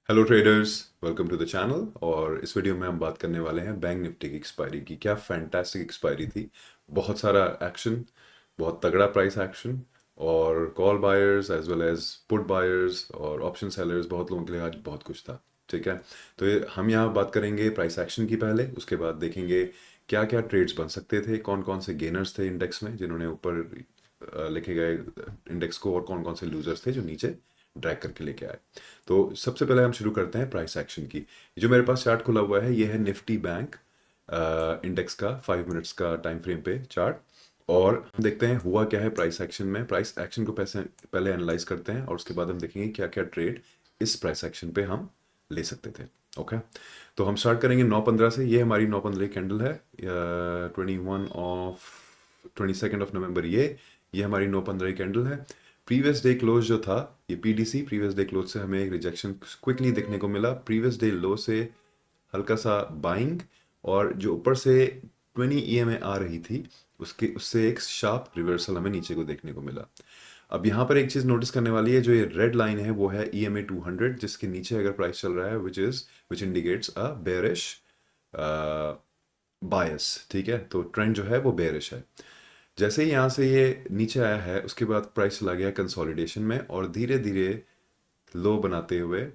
Hello traders, welcome to the channel. और इस video में हम बात करने वाले हैं बैंक निफ्टी की एक्सपायरी की। क्या फैंटास्टिक एक्सपायरी थी। बहुत सारा एक्शन, बहुत तगड़ा प्राइस एक्शन। और call buyers as well as put buyers और ऑप्शन सेलर्स, बहुत लोगों के लिए आज बहुत कुछ था। ठीक है, तो हम यहाँ बात करेंगे प्राइस एक्शन की पहले, उसके बाद देखेंगे क्या क्या ट्रेड्स बन सकते थे, कौन कौन से गेनर्स थे इंडेक्स में जिन्होंने ऊपर लिखे गए इंडेक्स को, और कौन कौन से लूजर्स थे जो नीचे ड्रैग करके लेके आए। तो सबसे पहले हम शुरू करते हैं प्राइस एक्शन की। जो मेरे पास चार्ट खुला हुआ है ये है निफ्टी बैंक इंडेक्स का 5 मिनट्स का टाइम फ्रेम पे चार्ट। और हम देखते हैं हुआ क्या है प्राइस एक्शन में। प्राइस एक्शन को पैसे पहले एनालाइज करते हैं और उसके बाद हम देखेंगे क्या क्या ट्रेड इस प्राइस एक्शन पे हम ले सकते थे। ओके, तो हम स्टार्ट करेंगे 9:15 से। ये हमारी 9:15 कैंडल है, 22 ऑफ नवंबर। ये हमारी 9:15 कैंडल है। प्रीवियस डे क्लोज जो था, ये पीडीसी प्रीवियस डे क्लोज से हमें एक रिजेक्शन क्विकली देखने को मिला। प्रीवियस डे लो से हल्का सा बाइंग, और जो ऊपर से 20 ईएमए आ रही थी उसके उससे एक शार्प रिवर्सल हमें नीचे को देखने को मिला। अब यहाँ पर एक चीज़ नोटिस करने वाली है, जो ये रेड लाइन है वो है ईएमए 200, जिसके नीचे अगर प्राइस चल रहा है विच इंडिकेट्स अ बेयरिश बायस। ठीक है, तो ट्रेंड जो है वो बेयरिश है। जैसे ही यहाँ से ये नीचे आया है उसके बाद प्राइस चला गया कंसोलिडेशन में, और धीरे धीरे लो बनाते हुए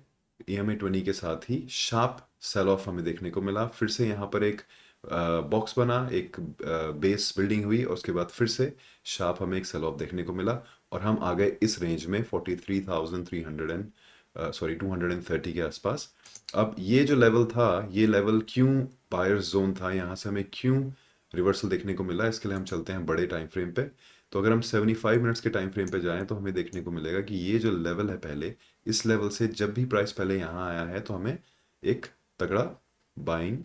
ईएमए 20 के साथ ही शार्प सेल ऑफ हमें देखने को मिला। फिर से यहाँ पर एक बॉक्स बना, एक बेस बिल्डिंग हुई, और उसके बाद फिर से शार्प हमें एक सेल ऑफ देखने को मिला। और हम आ गए इस रेंज में 43,300 एंड सॉरी 230 के आसपास। अब ये जो लेवल था, ये लेवल क्यों बायर्स जोन था, यहाँ से हमें क्यों रिवर्सल देखने को मिला, इसके लिए हम चलते हैं बड़े टाइम फ्रेम पे। तो अगर हम 75 मिनट्स के टाइम फ्रेम पे जाएं तो हमें देखने को मिलेगा कि ये जो लेवल है पहले, इस लेवल से जब भी प्राइस पहले यहाँ आया है तो हमें एक तगड़ा बाइंग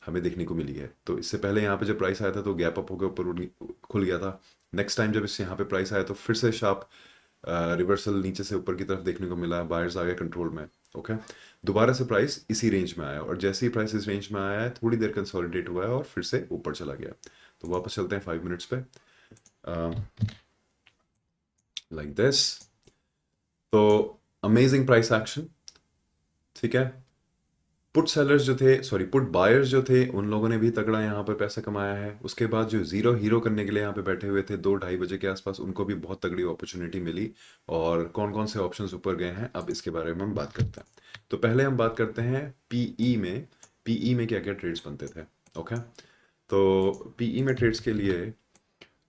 हमें देखने को मिली है। तो इससे पहले यहाँ पे जब प्राइस आया था तो गैप अप होकर ऊपर खुल गया था। नेक्स्ट टाइम जब इससे यहाँ पे प्राइस आया तो फिर से शार्प रिवर्सल नीचे से ऊपर की तरफ देखने को मिला, बायर्स आ गए कंट्रोल में। ओके, दोबारा से प्राइस इसी रेंज में आया, और जैसे ही प्राइस इस रेंज में आया है थोड़ी देर कंसोलिडेट हुआ है और फिर से ऊपर चला गया। तो वापस चलते हैं 5 मिनट्स पे, लाइक दिस। तो अमेजिंग प्राइस एक्शन। ठीक है, पुट सेलर्स जो थे, सॉरी पुट बायर्स जो थे, उन लोगों ने भी तगड़ा यहाँ पर पैसा कमाया है। उसके बाद जो जीरो हीरो करने के लिए यहाँ पे बैठे हुए थे 2-2:30 बजे के आसपास, उनको भी बहुत तगड़ी अपॉर्चुनिटी मिली। और कौन कौन से ऑप्शंस ऊपर गए हैं अब इसके बारे में हम बात करते हैं। तो पहले हम बात करते हैं पीई में क्या क्या ट्रेड्स बनते थे। ओके, तो पीई में ट्रेड्स के लिए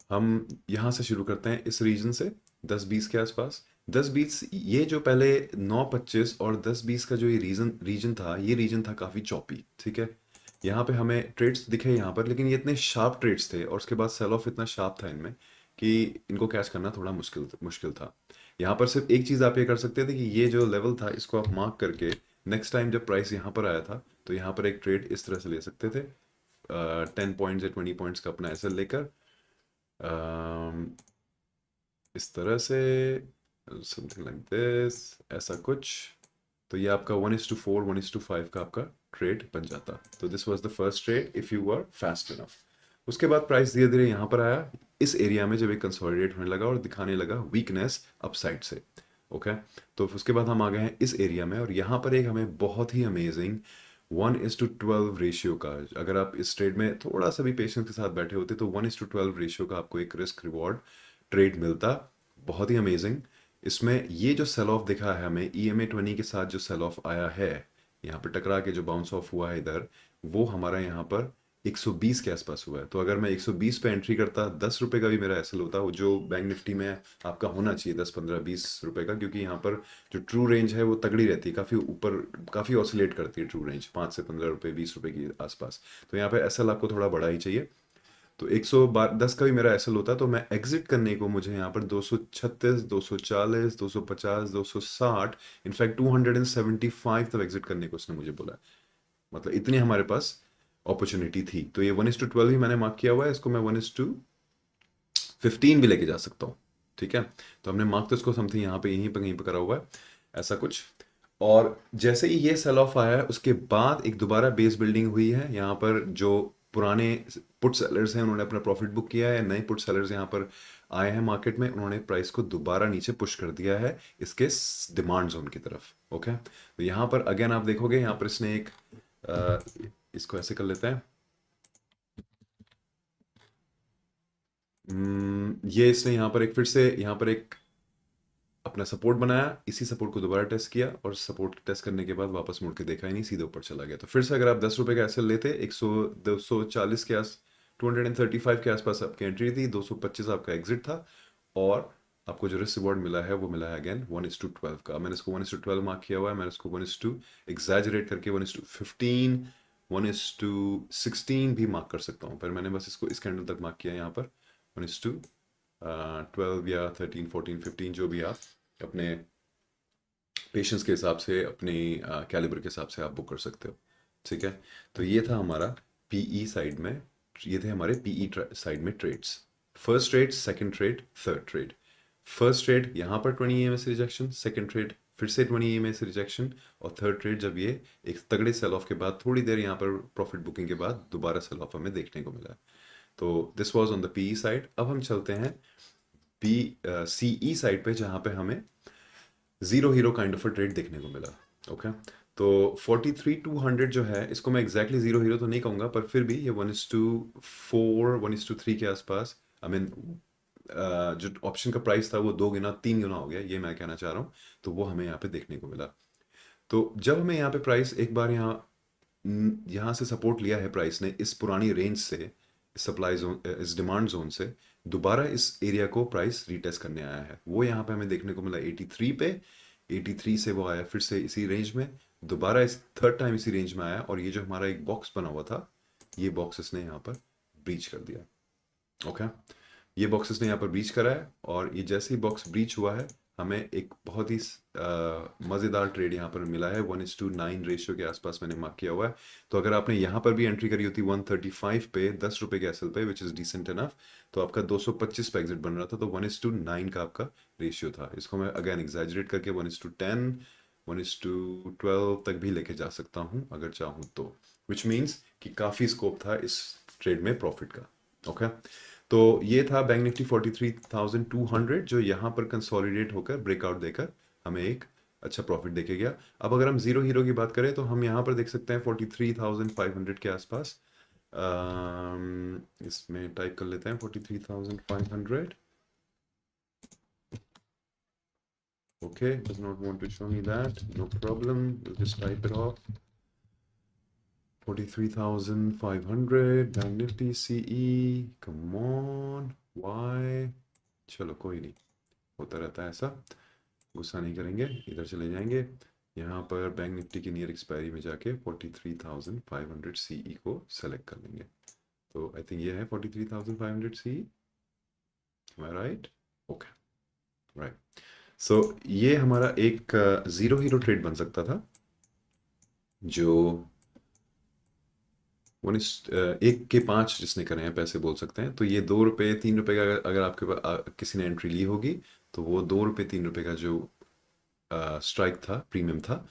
हम यहाँ से शुरू करते हैं इस रीजन से 10-20 के आसपास। 10-20, ये जो पहले 9:25 और 10-20 का जो ये रीजन था, ये रीजन था काफ़ी चॉपी। ठीक है, यहाँ पे हमें ट्रेड्स दिखे यहाँ पर, लेकिन ये इतने शार्प ट्रेड्स थे और उसके बाद सेल ऑफ इतना शार्प था इनमें कि इनको कैच करना थोड़ा मुश्किल मुश्किल था। यहाँ पर सिर्फ एक चीज़ आप ये कर सकते थे कि ये जो लेवल था इसको आप मार्क करके नेक्स्ट टाइम जब प्राइस यहाँ पर आया था तो यहाँ पर एक ट्रेड इस तरह से ले सकते थे, 10 पॉइंट्स या 20 पॉइंट्स का अपना ऐसे लेकर, इस तरह से, समथिंग लाइक दिस, ऐसा कुछ। तो ये आपका 1:4 1:5 का आपका ट्रेड बन जाता। तो this was the first trade if you were fast enough. उसके बाद प्राइस धीरे धीरे यहाँ पर आया इस एरिया में, जब एक कंसोलिडेट होने लगा और दिखाने लगा वीकनेस अपसाइड से। ओके, तो उसके बाद हम आ गए हैं इस एरिया में, और यहाँ पर एक हमें बहुत ही अमेजिंग 1:12 रेशियो का, अगर आप इस ट्रेड में थोड़ा सा भी पेशेंस के साथ बैठे होते तो 1:12 रेशियो का आपको एक रिस्क रिवॉर्ड ट्रेड मिलता। बहुत ही अमेजिंग। इसमें ये जो सेल ऑफ दिखा है हमें ईएमए 20 के साथ, जो सेल ऑफ आया है यहाँ पर टकरा के जो बाउंस ऑफ हुआ है इधर, वो हमारा यहाँ पर 120 के आसपास हुआ है। तो अगर मैं 120 पे एंट्री करता, 10 रुपये का भी मेरा एसएल होता, वो जो बैंक निफ्टी में आपका होना चाहिए 10, 15, 20 रुपये का, क्योंकि यहाँ पर जो ट्रू रेंज है वो तगड़ी रहती है, काफ़ी ऊपर, काफ़ी ऑसिलेट करती है ट्रू रेंज 5 से 15 रुपये 20 रुपये के आसपास। तो यहाँ पे एसएल आपको थोड़ा बड़ा ही चाहिए। तो 110 का भी मेरा एसएल होता, तो मैं एग्जिट करने को मुझे यहाँ पर 236, 240, 250, 260, इनफैक्ट 275 तक एग्जिट करने को उसने मुझे बोला है। मतलब इतनी हमारे पास अपॉर्चुनिटी थी। तो ये 1:12 ही मैंने मार्क किया हुआ है, इसको मैं 1:15 भी लेके जा सकता हूँ। ठीक है, तो हमने मार्क तो इसको समथिंग यहाँ पे यहीं पर कहीं पर करा हुआ है, ऐसा कुछ। और जैसे ही ये सेल ऑफ आया है उसके बाद एक दोबारा बेस बिल्डिंग हुई है यहाँ पर, जो पुराने पुट सेलर्स हैं उन्होंने अपना प्रॉफिट बुक किया है, नए पुट सेलर्स यहाँ पर आए हैं मार्केट में, उन्होंने प्राइस को दोबारा नीचे पुश कर दिया है इसके डिमांड जोन की तरफ। ओके, तो यहाँ पर अगेन आप देखोगे यहाँ पर इसने एक इसको ऐसे कर लेते हैं, ये इसने यहाँ पर एक फिर से यहाँ पर एक अपना सपोर्ट बनाया, इसी सपोर्ट को दोबारा टेस्ट किया और सपोर्ट टेस्ट करने के बाद वापस मुड़ के देखा ही नहीं, सीधे ऊपर चला गया। तो फिर से अगर आप 10 रुपए का एसएल लेते 100 240 के आस 235 के आसपास आपकी एंट्री थी, 225 आपका एग्जिट था, और आपको जो रिस्क रिवॉर्ड मिला है वो मिला है अगेन 1:12 का। मैंने इसको 1:12 मार्क किया हुआ है, मैंने इसको 1:2 एग्जैजरेट करके 1:15 1:16 भी मार्क कर सकता हूँ, पर मैंने बस इसको इस कैंडल तक मार्क किया है यहाँ पर 1:12 या 13 14 15 जो भी आप अपने पेशेंस के हिसाब से, अपनी कैलिबर के हिसाब से आप बुक कर सकते हो। ठीक है, तो ये था हमारा पीई साइड में, ये थे हमारे पीई साइड में trades. First trade, second trade, third trade. First trade यहाँ पर 20 EMA से रिजेक्शन, सेकंड ट्रेड फिर से 20 EMA से रिजेक्शन, और थर्ड ट्रेड जब ये एक तगड़े सेल ऑफ के बाद थोड़ी देर यहाँ पर प्रॉफिट बुकिंग के बाद दोबारा सेल ऑफ हमें देखने को मिला। तो this was on the PE side. अब हम चलते हैं पी सीई साइड पे, जहाँ पे हमें zero hero kind of a trade देखने को मिला। ओके, तो 43,200 जो है, इसको मैं एग्जैक्टली जीरो हीरो तो नहीं कहूँगा, पर फिर भी ये 1:4 1:3 के आसपास, आई मीन जो ऑप्शन का प्राइस था वो 2 गुना 3 गुना हो गया, ये मैं कहना चाह रहा हूँ। तो वो हमें यहाँ पे देखने को मिला। तो जब हमें यहाँ पे प्राइस एक बार यहाँ से सपोर्ट लिया है प्राइस ने इस पुरानी रेंज से, इस सप्लाई जोन, इस डिमांड जोन से दोबारा इस एरिया को प्राइस रीटेस्ट करने आया है, वो यहाँ पे हमें देखने को मिला 83 पे। 83 से वो आया फिर से इसी रेंज में, दोबारा इस थर्ड टाइम इसी रेंज में आया, और ये जो हमारा एक बॉक्स बना हुआ था, ये बॉक्स इसने यहाँ पर ब्रीच कर दिया। ओके, ये बॉक्स इसने यहाँ पर ब्रीच करा है, और ये जैसे ही बॉक्स ब्रीच हुआ है हमें एक बहुत ही मज़ेदार ट्रेड यहाँ पर मिला है। 1:9 रेशियो के आसपास मैंने मार्क किया हुआ है। तो अगर आपने यहाँ पर भी एंट्री करी होती 135 पे 10 रुपए के एसएल पे, विच इज़ डिसेंट इनफ, तो आपका 225 पे एग्जिट बन रहा था। तो 1:9 का आपका रेशियो था। इसको मैं अगेन एग्जैजरेट करके 1:10 1:12 तक भी लेके जा सकता हूँ अगर चाहूँ तो, विच मीन्स कि काफ़ी स्कोप था इस ट्रेड में प्रॉफिट का। ओके, तो ये था बैंक निफ्टी 43,200 जो यहाँ पर कंसोलिडेट होकर ब्रेकआउट देकर हमें एक अच्छा प्रॉफिट देके गया। अब अगर हम जीरो हीरो की बात करें तो हम यहाँ पर देख सकते हैं 43,500 के आसपास। इसमें टाइप कर लेते हैं 43,500। Okay, does not want to show me that, no problem, we'll just type it off. 43,500 bank Nifty CE, come on, why? चलो कोई नहीं, होता रहता है ऐसा, गुस्सा नहीं करेंगे, इधर चले जाएंगे। यहाँ पर बैंक निफ्टी की नियर एक्सपायरी में जाके 43,500 CE को सेलेक्ट कर लेंगे। तो आई थिंक ये है 43,500 CE, am I right? Okay, right. So ये हमारा एक जीरो हीरो ट्रेड बन सकता था, जो 1 के 5 जिसने करे हैं पैसे बोल सकते हैं। तो ये 2 रुपये 3 रुपये का अगर आपके पास किसी ने एंट्री ली होगी, तो वो 2 रुपये 3 रुपये का जो स्ट्राइक था, प्रीमियम था,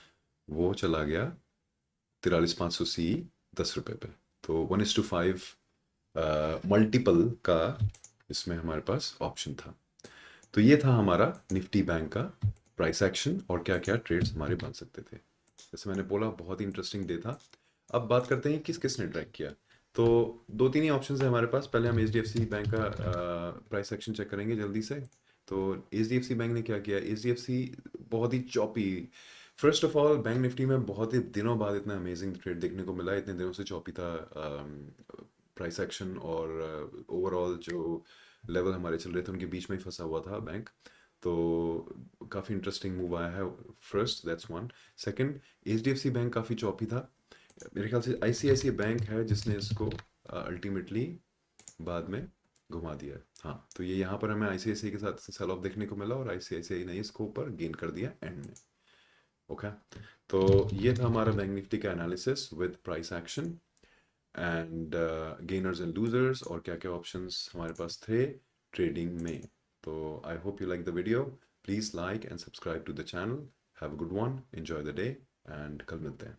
वो चला गया 43,500 CE 10 रुपये पे। तो 1:5 मल्टीपल का इसमें हमारे पास ऑप्शन था। तो ये था हमारा निफ्टी बैंक का प्राइस एक्शन और क्या क्या ट्रेड्स हमारे बन सकते थे। जैसे मैंने बोला, बहुत ही इंटरेस्टिंग डे था। अब बात करते हैं किस किसने ट्रैक किया। तो 2-3 ही ऑप्शंस है हमारे पास। पहले हम HDFC बैंक का प्राइस एक्शन चेक करेंगे जल्दी से। तो HDFC बैंक ने क्या किया, HDFC बहुत ही choppy. First of all, bank Nifty में बहुत ही दिनों बाद इतना अमेजिंग ट्रेड देखने को मिला। इतने दिनों से चॉपी था प्राइस एक्शन, और ओवरऑल जो लेवल हमारे चल रहे थे उनके बीच में ही फंसा हुआ था बैंक। तो काफ़ी इंटरेस्टिंग मूव आया है। First, that's one. Second, HDFC bank काफ़ी चॉपी था। मेरे ख्याल से ICICI बैंक है जिसने इसको अल्टीमेटली बाद में घुमा दिया। हाँ, तो ये यहाँ पर हमें ICICI के साथ सेल ऑफ देखने को मिला, और ICICI ने इसको ऊपर गेन कर दिया एंड में। ओके, तो ये था हमारा बैंक निफ्टी का analysis with price action and gainers and losers, और क्या क्या ऑप्शंस हमारे पास थे ट्रेडिंग में। तो I hope you like the video. Please like and subscribe to the channel. Have a good one, enjoy the day, and कल मिलते हैं।